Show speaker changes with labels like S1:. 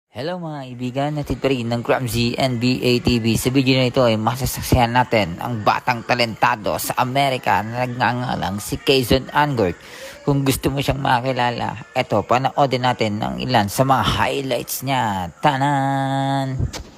S1: Hello mga kaibigan, natid pa rin ng Cramsy NBA TV. Sa video na ito ay masasaksihan natin ang batang talentado sa Amerika na nagngangalang si Kayson Anderson. Kung gusto mo siyang makilala, eto, panoodin natin ng ilan sa mga highlights niya. Tanan!